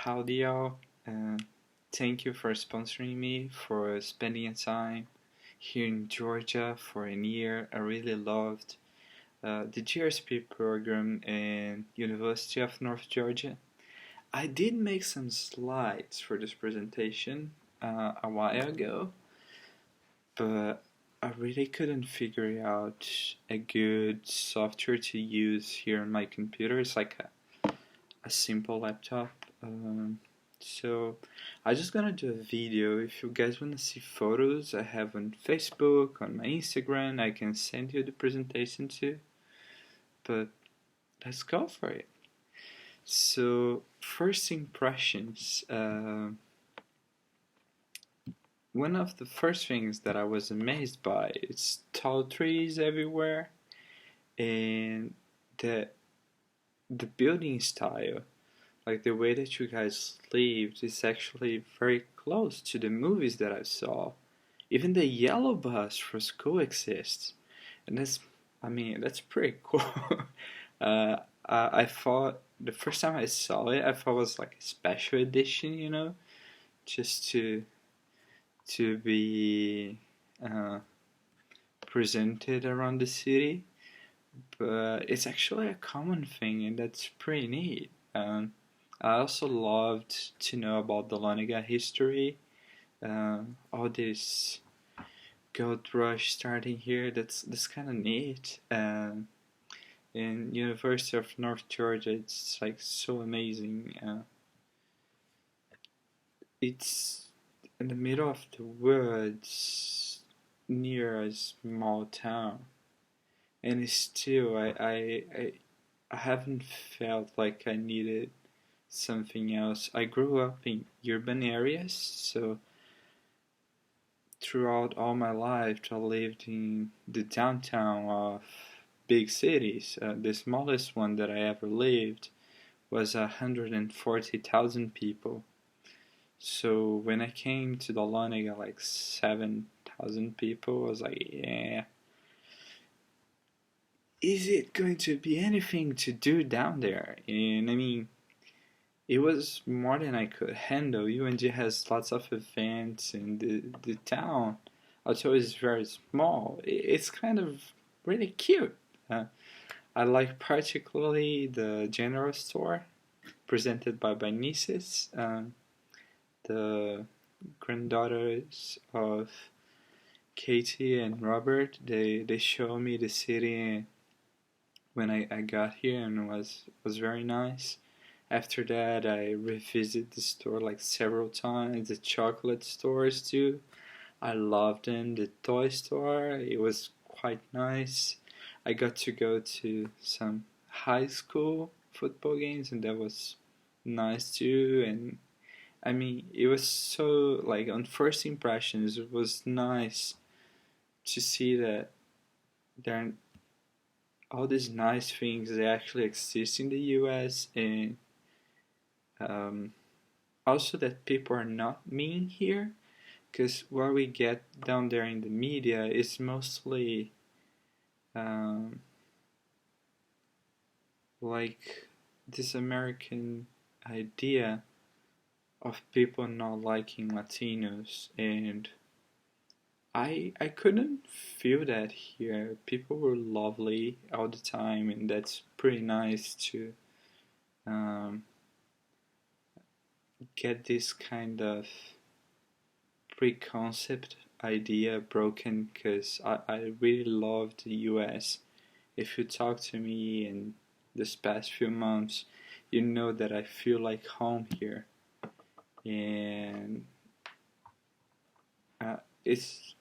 Howdy, y'all. Uh, Thank you for sponsoring me, for spending a time here in Georgia for a year. I really loved the GRSP program in University of North Georgia. I did make some slides for this presentation a while ago, but I really couldn't figure out a good software to use here on my computer. It's like a simple laptop. So I just gonna do a video. If you guys wanna see photos, I have on Facebook, on my Instagram. I can send you the presentation too. But let's go for it. So first impressions. One of the first things that I was amazed by is tall trees everywhere, and the the building style. Like the way that you guys lived is actually very close to the movies that I saw. Even the yellow bus for school exists, and that's pretty cool. I thought the first time I saw it, I thought it was like a special edition, just to be uh, presented around the city. But it's actually a common thing, and that's pretty neat. I also loved to know about the Loniga history, all this gold rush starting here. That's kind of neat. In University of North Georgia, it's like so amazing. It's in the middle of the woods, near a small town, and still I haven't felt like I needed something else. I grew up in urban areas, so throughout all my life I lived in the downtown of big cities. The smallest one that I ever lived was 140,000 people. So when I came to the line, I got like 7,000 people. I was like, yeah, is it going to be anything to do down there? And I mean, it was more than I could handle. UNG has lots of events, and the town, although it's very small, it's kind of really cute. I like particularly the general store presented by my nieces, the granddaughters of Katie and Robert. They show me the city when I got here, and it was very nice. After that, I revisited the store like several times. The chocolate stores too, I loved them. The toy store, it was quite nice. I got to go to some high school football games, and that was nice too. And I mean, it was so, like, on first impressions, it was nice to see that there are all these nice things that actually exist in the US, and um, also that people are not mean here, because what we get down there in the media is mostly um, like this American idea of people not liking Latinos, and I couldn't feel that here. People were lovely all the time, and that's pretty nice to um, get this kind of preconcept idea broken, because I really love the US. If you talk to me in this past few months, you know that I feel like home here. And uh, it's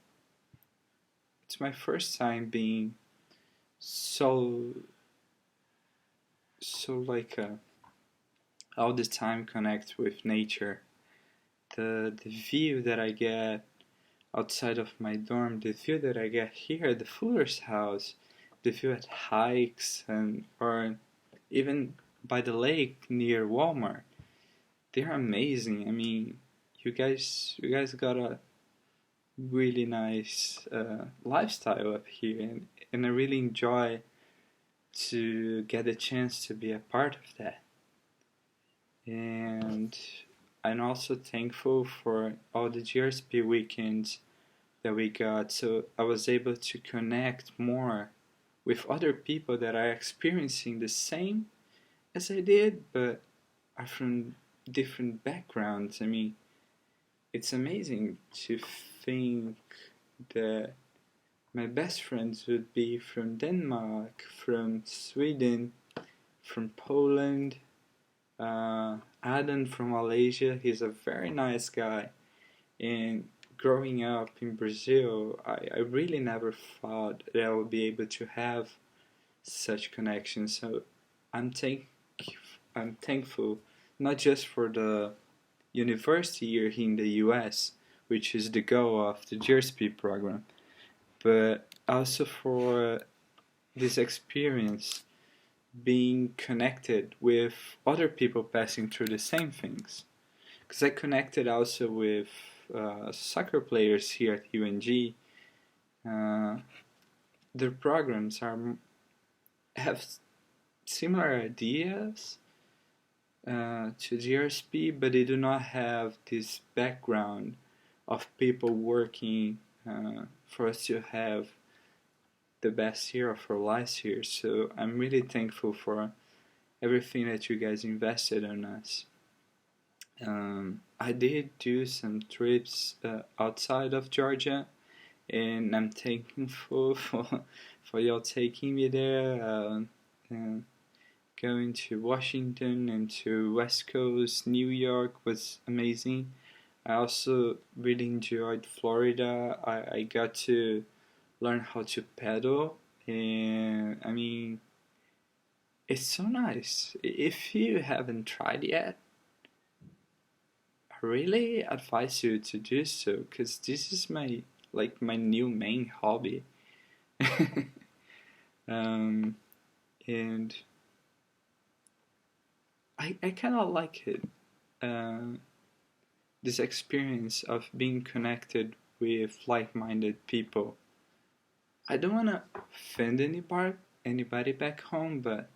it's my first time being so like all the time connect with nature. The view that I get outside of my dorm, the view that I get here at the Fuller's house, the view at hikes, and or even by the lake near Walmart, they're amazing. I mean, you guys got a really nice lifestyle up here, and I really enjoy to get a chance to be a part of that. And and I'm also thankful for all the GRSP weekends that we got, so I was able to connect more with other people that are experiencing the same as I did, but are from different backgrounds. I mean, it's amazing to think that my best friends would be from Denmark, from Sweden, from Poland, Adam from Malaysia. He's a very nice guy. And growing up in Brazil, I really never thought that I would be able to have such connections. So I'm thank I'm thankful not just for the university year here in the US, which is the goal of the GRSP program, but also for this experience being connected with other people passing through the same things. Because I connected also with soccer players here at UNG. Their programs have similar ideas to GRSP, but they do not have this background of people working for us to have the best year of our lives here. So I'm really thankful for everything that you guys invested in us. I did do some trips outside of Georgia, and I'm thankful for y'all taking me there. Going to Washington and to West Coast, New York was amazing. I also really enjoyed Florida. I got to learn how to pedal, and I mean, it's so nice. If you haven't tried yet, I really advise you to do so, because this is my new main hobby. And I kind of like it. This experience of being connected with like-minded people. I don't want to offend anybody back home, but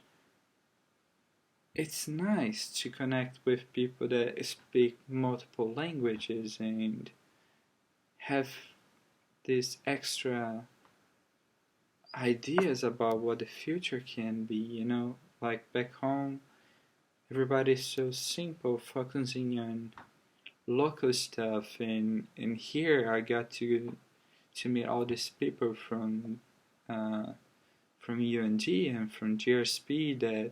it's nice to connect with people that speak multiple languages and have these extra ideas about what the future can be, you know? Like back home, everybody's so simple, focusing on local stuff, and here I got to meet all these people from UNG and from GRSP that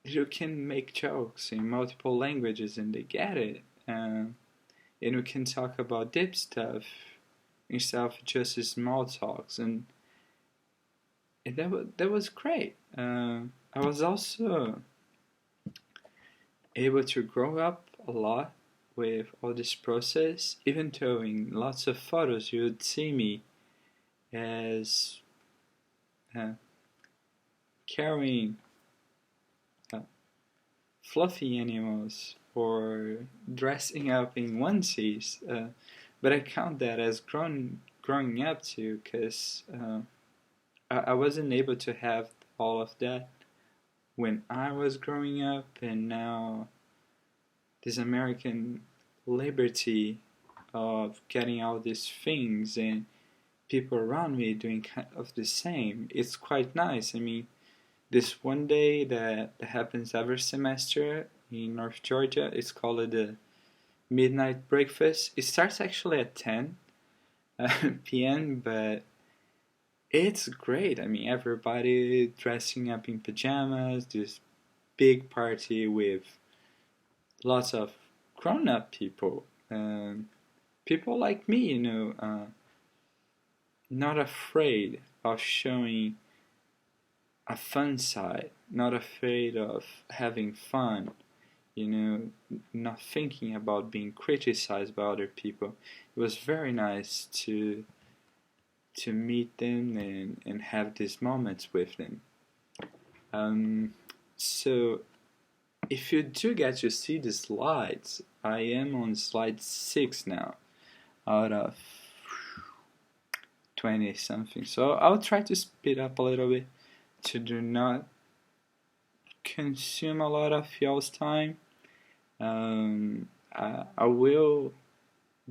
you can make jokes in multiple languages and they get it, and we can talk about deep stuff instead of just small talks, and that was great. I was also able to grow up a lot with all this process, even though in lots of photos you would see me as carrying fluffy animals or dressing up in onesies, but I count that as growing up too, because I wasn't able to have all of that when I was growing up, and now this American liberty of getting all these things and people around me doing kind of the same, it's quite nice. I mean, this one day that happens every semester in North Georgia, it's called the Midnight Breakfast. It starts actually at 10 p.m., but it's great. I mean, everybody dressing up in pajamas, this big party with lots of grown-up people, people like me, you know, not afraid of showing a fun side, not afraid of having fun, you know, not thinking about being criticized by other people. It was very nice to meet them and have these moments with them. So if you do get to see the slides, I am on slide 6 now out of 20 something. So I'll try to speed up a little bit to do not consume a lot of y'all's time. I will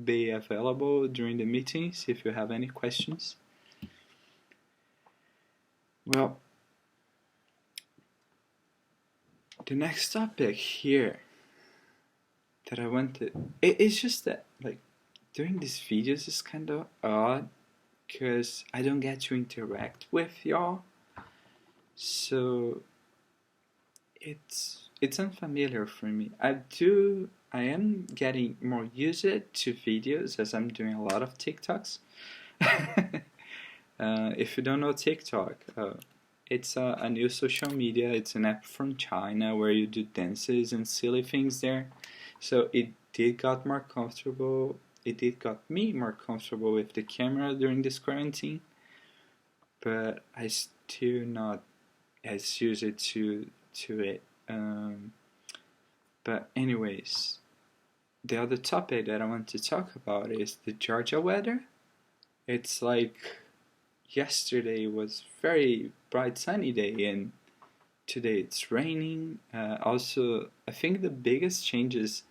be available during the meetings if you have any questions. Well, the next topic here that I wanted, it's just that, like, doing these videos is kind of odd because I don't get to interact with y'all, so it's unfamiliar for me. I am getting more used to videos as I'm doing a lot of TikToks. If you don't know TikTok, it's a new social media. It's an app from China where you do dances and silly things there. So it did got more comfortable. It did got me more comfortable with the camera during this quarantine. But I still not as used to it. But anyways, the other topic that I want to talk about is the Georgia weather. It's like yesterday was very bright sunny day and today it's raining. Also, I think the biggest changes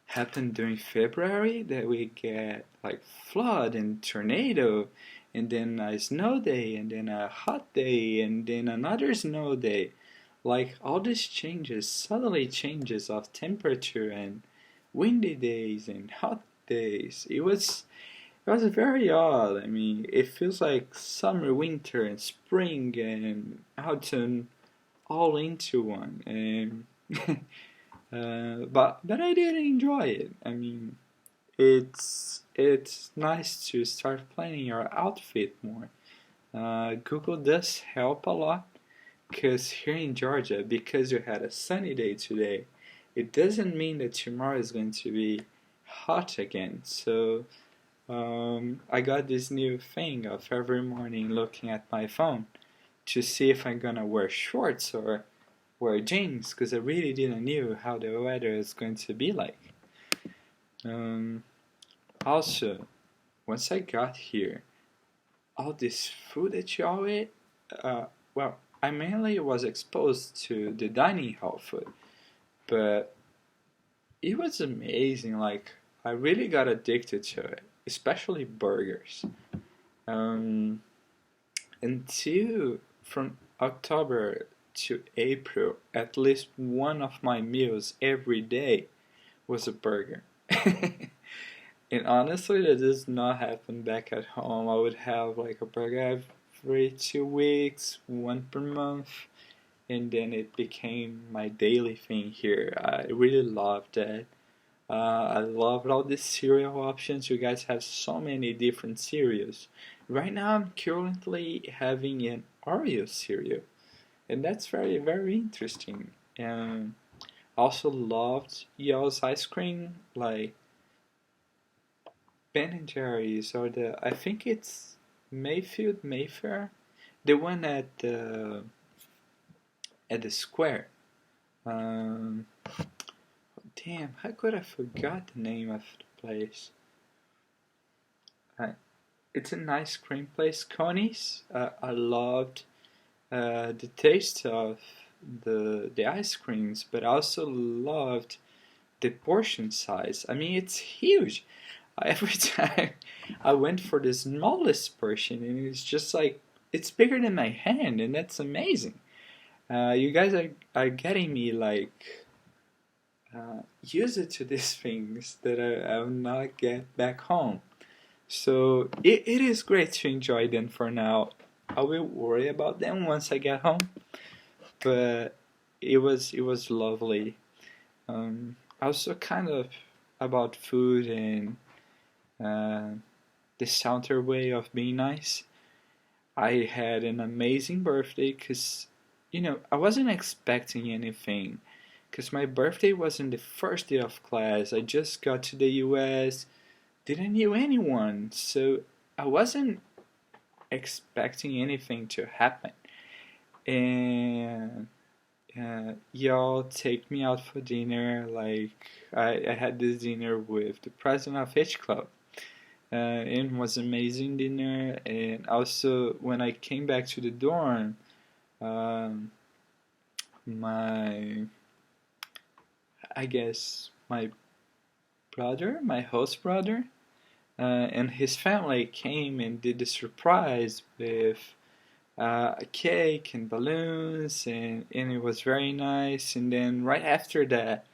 happened during February, that we get like flood and tornado and then a snow day and then a hot day and then another snow day. Like all these changes, suddenly changes of temperature and windy days and hot days. It was very odd. I mean, it feels like summer, winter, and spring and autumn all into one. And but I did enjoy it. I mean, it's nice to start planning your outfit more. Google does help a lot because here in Georgia, because you had a sunny day today, it doesn't mean that tomorrow is going to be hot again. So I got this new thing of every morning looking at my phone to see if I'm gonna wear shorts or wear jeans, because I really didn't know how the weather is going to be like. Also, once I got here, all this food that y'all ate, well, I mainly was exposed to the dining hall food, but it was amazing. Like, I really got addicted to it, especially burgers. Um, until from October to April, at least one of my meals every day was a burger. And honestly, that does not happen back at home. I would have like a burger every 2 weeks, one per month, and then it became my daily thing here. I really loved that. I loved all the cereal options. You guys have so many different cereals. Right now, I'm currently having an Oreo cereal, and that's very, very interesting. Also loved y'all's ice cream, like Ben and Jerry's, or I think it's Mayfair, the one at the square. Um, Damn, how could I forgot the name of the place? It's an ice cream place, Connie's. I loved the taste of the ice creams, but I also loved the portion size. I mean, it's huge. Every time I went for the smallest portion, and it's just like it's bigger than my hand, and that's amazing. You guys are getting me like used to these things that I will not get back home. So it is great to enjoy them for now. I will worry about them once I get home, but it was lovely. Also kind of about food and the Southern way of being nice. I had an amazing birthday because, I wasn't expecting anything. Because my birthday wasn't the first day of class. I just got to the US, didn't know anyone, so I wasn't expecting anything to happen. And y'all take me out for dinner. Like, I had this dinner with the president of each club. It was amazing dinner, and also when I came back to the dorm, um, my, I guess, my host brother, and his family came and did a surprise with a cake and balloons, and it was very nice. And then right after that,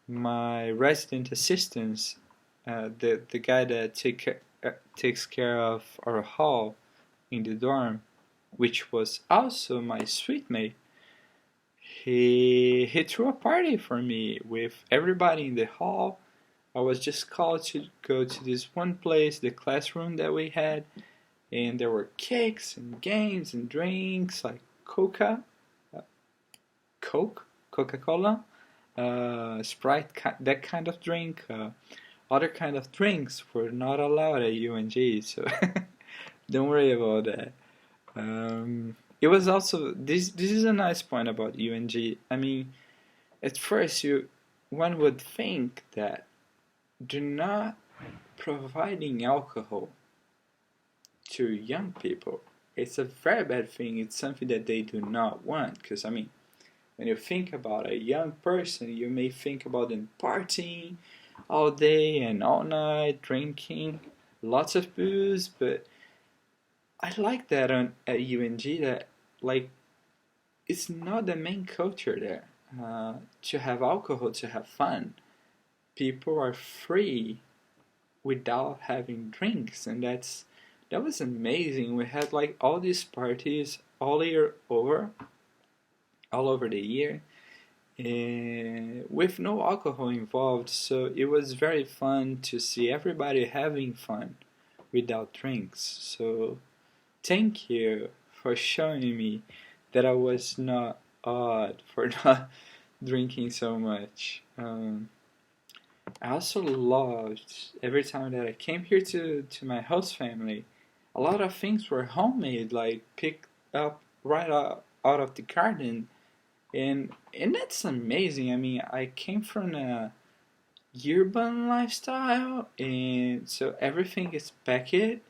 my resident assistant, the guy that takes care of our hall in the dorm, which was also my suite mate, he threw a party for me with everybody in the hall. I was just called to go to this one place, the classroom that we had, and there were cakes and games and drinks like uh, Coca-Cola, Sprite, that kind of drink. Other kind of drinks were not allowed at UNG, so don't worry about that. It was also this. This is a nice point about UNG. I mean, at first one would think that do not providing alcohol to young people, it's a very bad thing. It's something that they do not want. Because I mean, when you think about a young person, you may think about them partying all day and all night, drinking lots of booze. But I like that at UNG, that like it's not the main culture there. To have alcohol, to have fun, people are free without having drinks, and that was amazing. We had like all these parties all over the year, and with no alcohol involved. So it was very fun to see everybody having fun without drinks. So thank you for showing me that I was not odd for not drinking so much. I also loved every time that I came here to my host family. A lot of things were homemade, like picked up right out of the garden, and that's amazing. I mean, I came from a urban lifestyle, and so everything is packed.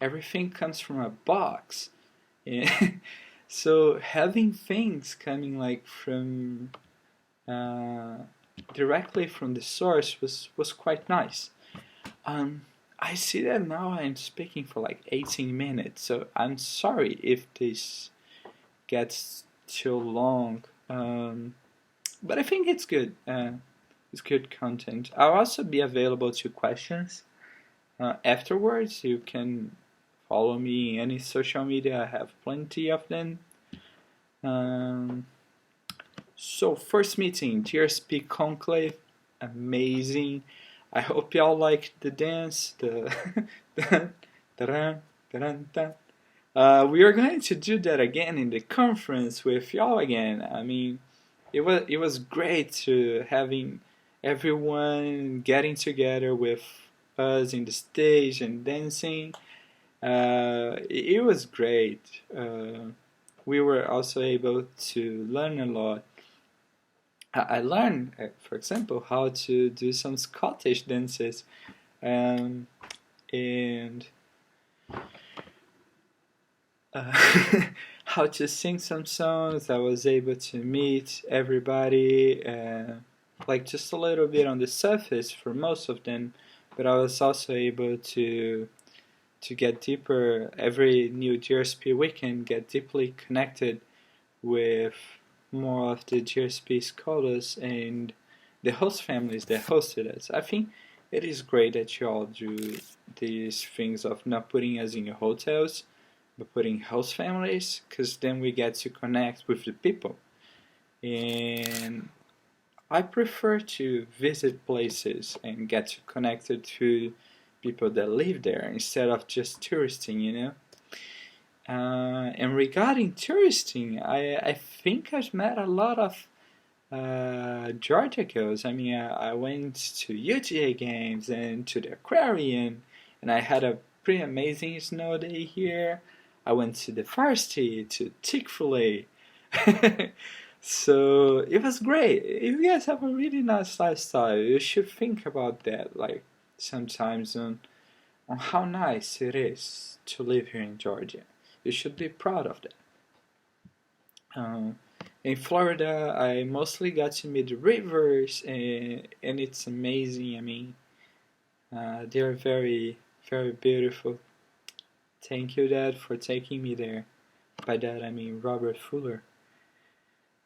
Everything comes from a box, and so having things coming like from uh, directly from the source was quite nice. Um, I see that now I'm speaking for like 18 minutes, so I'm sorry if this gets too long. But I think it's good. It's good content. I'll also be available to questions afterwards. You can follow me in any social media. I have plenty of them. Um, so first meeting, GRSP Conclave, amazing. I hope y'all liked the dance. We are going to do that again in the conference with y'all again. I mean, it was great to having everyone getting together with us in the stage and dancing. It was great. We were also able to learn a lot. I learned, for example, how to do some Scottish dances, and how to sing some songs. I was able to meet everybody, like just a little bit on the surface for most of them, but I was also able to get deeper. Every new GRSP weekend, get deeply connected with more of the GRSP scholars and the host families that hosted us. I think it is great that you all do these things of not putting us in your hotels, but putting host families, because then we get to connect with the people. And I prefer to visit places and get to connected to people that live there instead of just touristing, you know. And regarding touristing, I think I've met a lot of Georgia girls. I mean, I went to UGA games and to the aquarium, and I had a pretty amazing snow day here. I went to the varsity, to Chick-fil-A. So it was great. If you guys have a really nice lifestyle, you should think about that, like sometimes on how nice it is to live here in Georgia. You should be proud of that. In Florida, I mostly got to meet the rivers, and it's amazing. I mean, they're very, very beautiful. Thank you, Dad, for taking me there. By that, I mean Robert Fuller.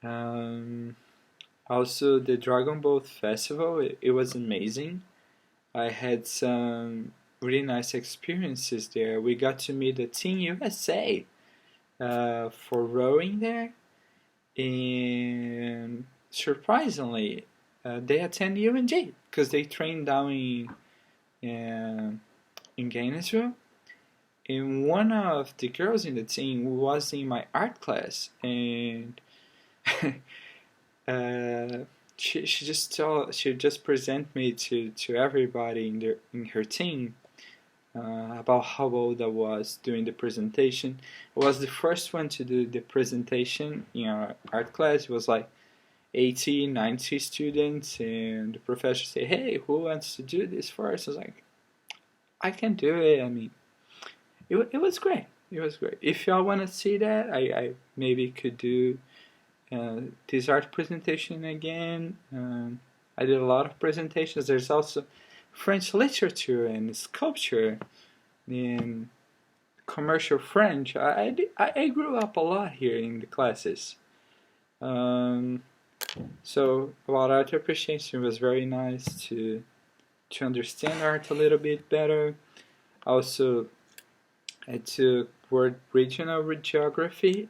Um, Also, the Dragon Boat Festival, it was amazing. I had some really nice experiences there. We got to meet the Team USA for rowing there, and surprisingly, they attend UNG because they train down in Gainesville. And one of the girls in the team was in my art class, and uh, she just present me to everybody in her team about how old I was doing the presentation. I was the first one to do the presentation in our art class. It was like 80, 90 students, and the professor said, "Hey, who wants to do this first?" I was like, "I can do it." I mean, it was great. It was great. If y'all want to see that, I maybe could do this art presentation again. I did a lot of presentations. There's also French literature and sculpture in commercial French. I grew up a lot here in the classes. So about art appreciation, was very nice to understand art a little bit better. Also, I took world regional geography,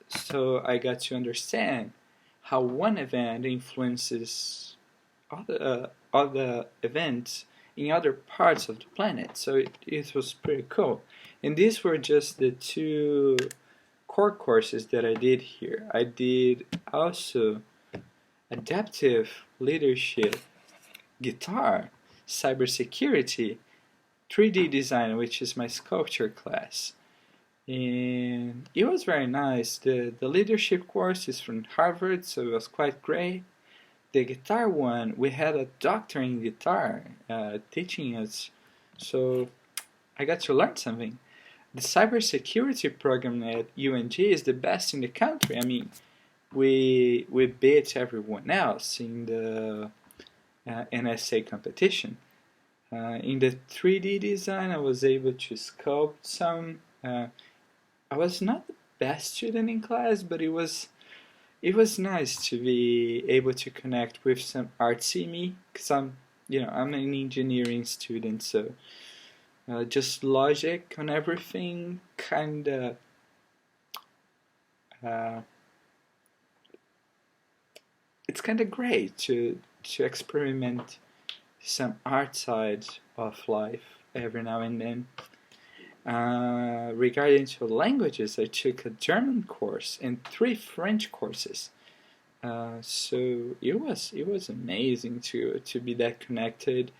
so I got to understand how one event influences other events in other parts of the planet. So it was pretty cool. And these were just the two core courses that I did here. I did also adaptive leadership, guitar, cybersecurity, 3D design, which is my sculpture class. And it was very nice. The leadership course is from Harvard, so it was quite great. The guitar one, we had a doctor in guitar teaching us, so I got to learn something. The cybersecurity program at UNG is the best in the country. I mean, we beat everyone else in the NSA competition. In the 3D design, I was able to sculpt some. I was not the best student in class, but it was nice to be able to connect with some artsy me, because I'm an engineering student, so just logic on everything kind of it's kind of great to experiment some art side of life every now and then. Regarding to languages, I took a German course and 3 French courses. So it was amazing to be that connected.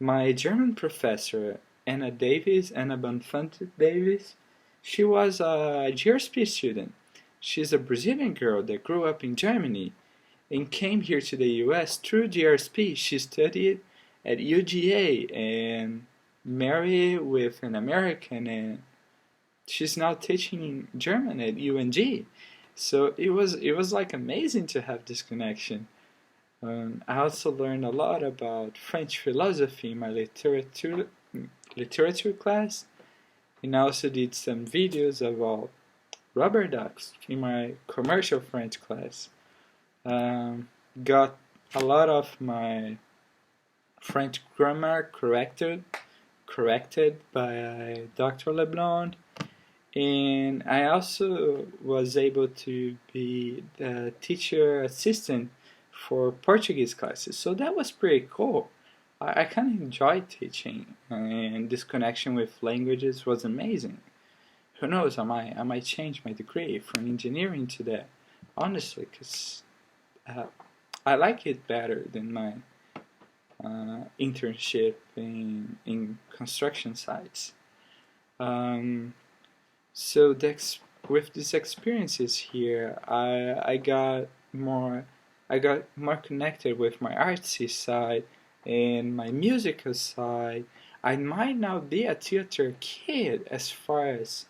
My German professor, Anna Bonfante Davis, she was a GRSP student. She's a Brazilian girl that grew up in Germany and came here to the US through GRSP. She studied at UGA and married with an American, and she's now teaching German at UNG. So it was like amazing to have this connection. I also learned a lot about French philosophy in my literature class, and I also did some videos about rubber ducks in my commercial French class. Got a lot of my French grammar corrected by Dr. Leblanc, and I also was able to be the teacher assistant for Portuguese classes, so that was pretty cool. I kind of enjoyed teaching, and this connection with languages was amazing. Who knows, I might change my degree from engineering to that, honestly, because I like it better than my internship in construction sites. So with these experiences here, I got more connected with my artsy side and my musical side. I might now be a theater kid as far as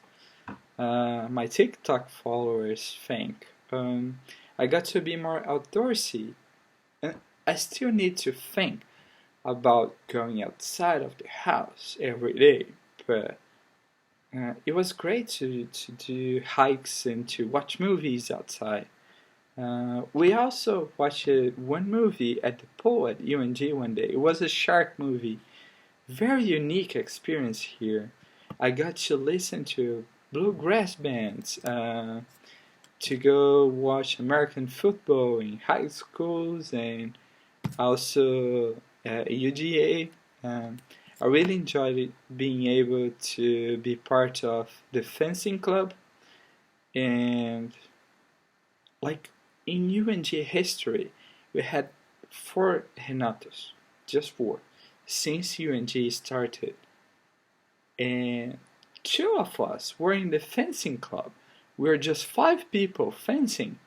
my TikTok followers think. I got to be more outdoorsy, and I still need to think about going outside of the house every day, but it was great to do hikes and to watch movies outside. We also watched one movie at the pool at UNG one day. It was a shark movie. Very unique experience here. I got to listen to bluegrass bands, to go watch American football in high schools and also UGA. I really enjoyed it, being able to be part of the fencing club, and like in UNG history, we had 4 Renatos, just 4, since UNG started, and 2 of us were in the fencing club. We were just 5 people fencing,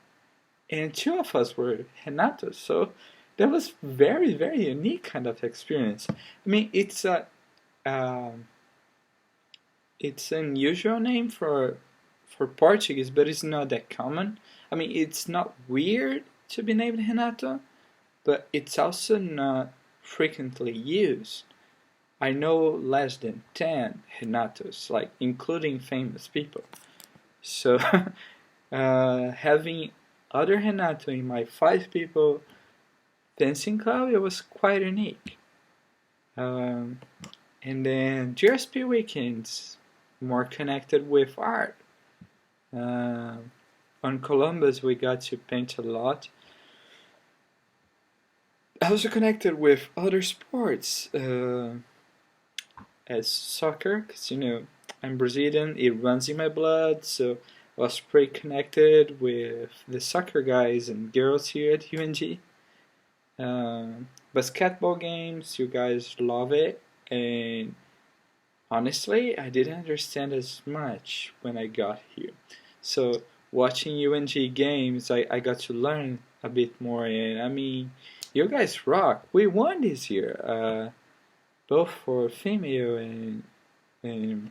and 2 of us were Renatos. So that was very, very unique kind of experience. I mean, um, it's an unusual name for Portuguese, but it's not that common. I mean, it's not weird to be named Renato, but it's also not frequently used. I know less than 10 Renatos, like including famous people. So having other Renato in my 5 people dancing club, it was quite unique. Um, and then GRSP weekends, more connected with art. On Columbus, we got to paint a lot. I also connected with other sports, as soccer, because I'm Brazilian, it runs in my blood, so I was pretty connected with the soccer guys and girls here at UNG. Basketball games, you guys love it, and honestly, I didn't understand as much when I got here. So watching UNG games, I got to learn a bit more, and I mean, you guys rock. We won this year, both for female and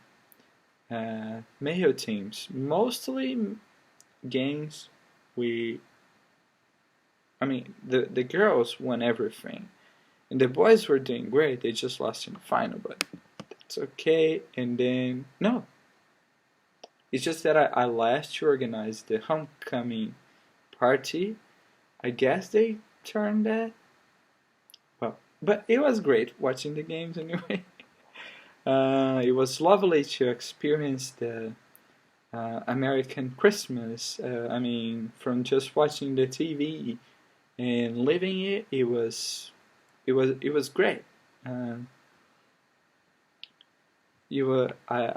male teams. Mostly games the girls won everything, and the boys were doing great. They just lost in the final, but it's okay. And then no, it's just that I left to organize the homecoming party. I guess they turned that. Well, but it was great watching the games anyway. It was lovely to experience the American Christmas. I mean, from just watching the TV and living it, it was great. I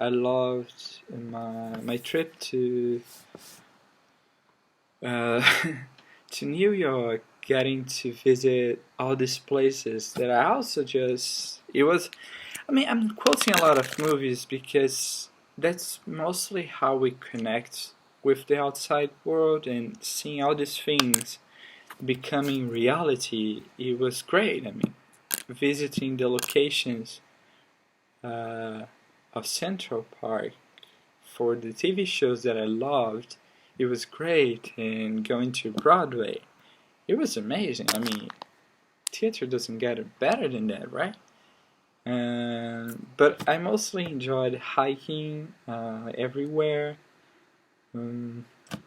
loved my trip to to New York, getting to visit all these places that I also just it was. I mean, I'm quoting a lot of movies because that's mostly how we connect with the outside world, and seeing all these things becoming reality. It was great. I mean, visiting the locations of Central Park for the TV shows that I loved, it was great. And going to Broadway, it was amazing. I mean, theater doesn't get better than that, right? But I mostly enjoyed hiking everywhere.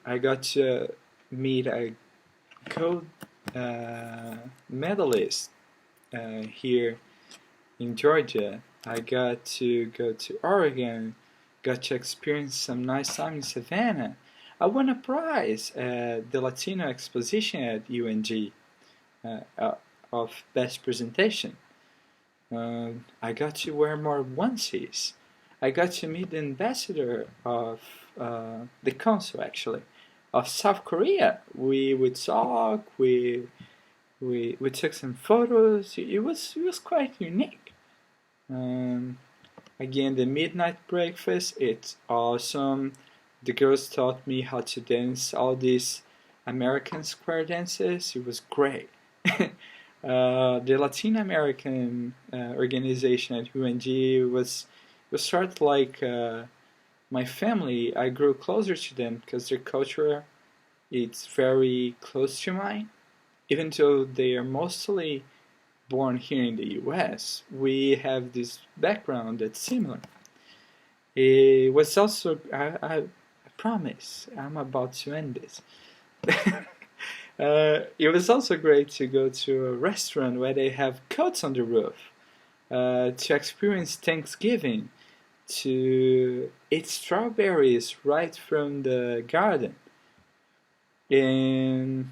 I got to meet a gold medalist here in Georgia. I got to go to Oregon, got to experience some nice time in Savannah. I won a prize at the Latino Exposition at UNG of Best Presentation. I got to wear more onesies. I got to meet the ambassador of the consul, actually, of South Korea. We would talk. We took some photos. It was quite unique. Again, the midnight breakfast. It's awesome. The girls taught me how to dance all these American square dances. It was great. The Latin American organization at UNG was sort of like my family. I grew closer to them because their culture it's very close to mine. Even though they are mostly born here in the US, we have this background that's similar. It was also, I promise, I'm about to end this. It was also great to go to a restaurant where they have coats on the roof, to experience Thanksgiving, to eat strawberries right from the garden. And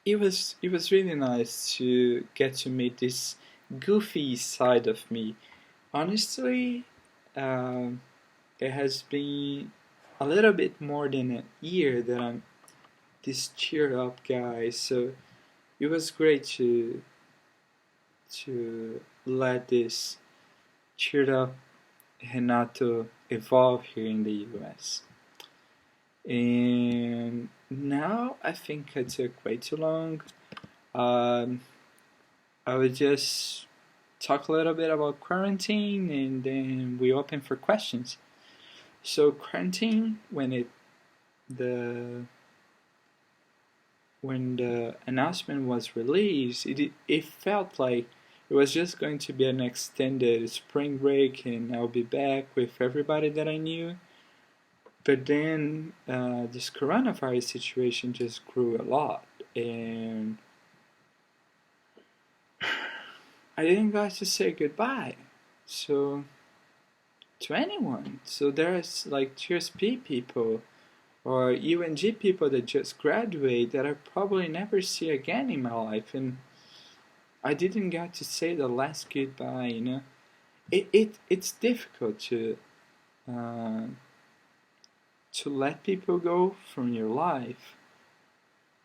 it was really nice to get to meet this goofy side of me. Honestly, um, it has been a little bit more than a year that I'm this cheered up guy. So it was great to let this cheered up Renato evolve here in the US. And now I think I took way too long. Um, I would just talk a little bit about quarantine and then we open for questions. So quarantine, the when the announcement was released, it felt like it was just going to be an extended spring break and I'll be back with everybody that I knew. But then this coronavirus situation just grew a lot, and I didn't get to say goodbye. So to anyone. So there's like GRSP people or UNG people that just graduate that I probably never see again in my life, and I didn't get to say the last goodbye. It's difficult uh, to let people go from your life,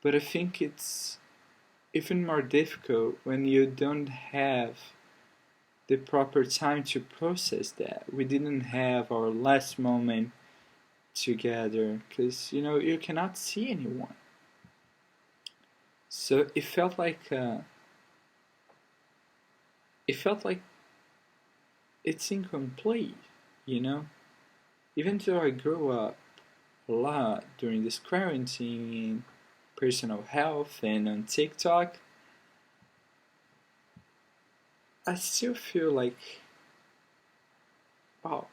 but I think it's even more difficult when you don't have the proper time to process that. We didn't have our last moment together because you cannot see anyone. So it felt like it's incomplete, you know. Even though I grew up a lot during this quarantine in personal health and on TikTok, I still feel like, oh,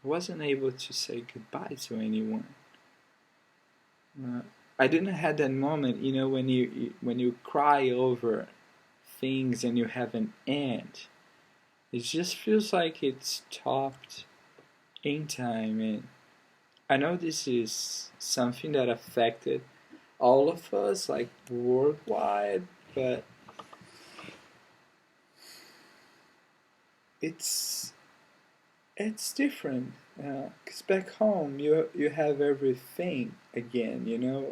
I wasn't able to say goodbye to anyone. I didn't have that moment, when you cry over things and you have an end. It just feels like it's stopped in time, and I know this is something that affected all of us, like worldwide, but it's it's different. Cause back home, you have everything again.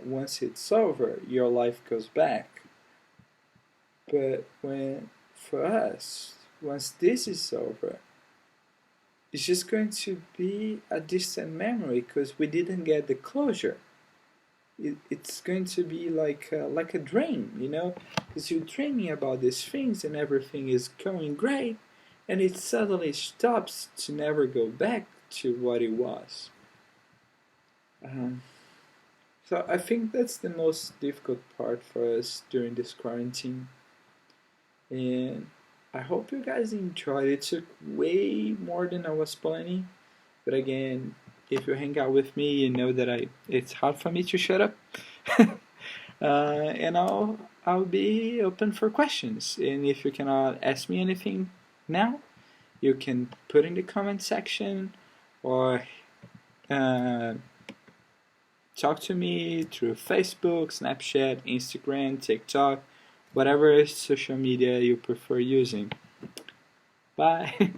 Once it's over, your life goes back. But for us, once this is over, it's just going to be a distant memory because we didn't get the closure. It's going to be like a dream, because you're dreaming about these things and everything is going great, and it suddenly stops to never go back to what it was. Um, so I think that's the most difficult part for us during this quarantine, and I hope you guys enjoyed it. It took way more than I was planning, but again, if you hang out with me, you know that it's hard for me to shut up. And I'll be open for questions. And if you cannot ask me anything now, you can put in the comment section or talk to me through Facebook, Snapchat, Instagram, TikTok, whatever social media you prefer using. Bye.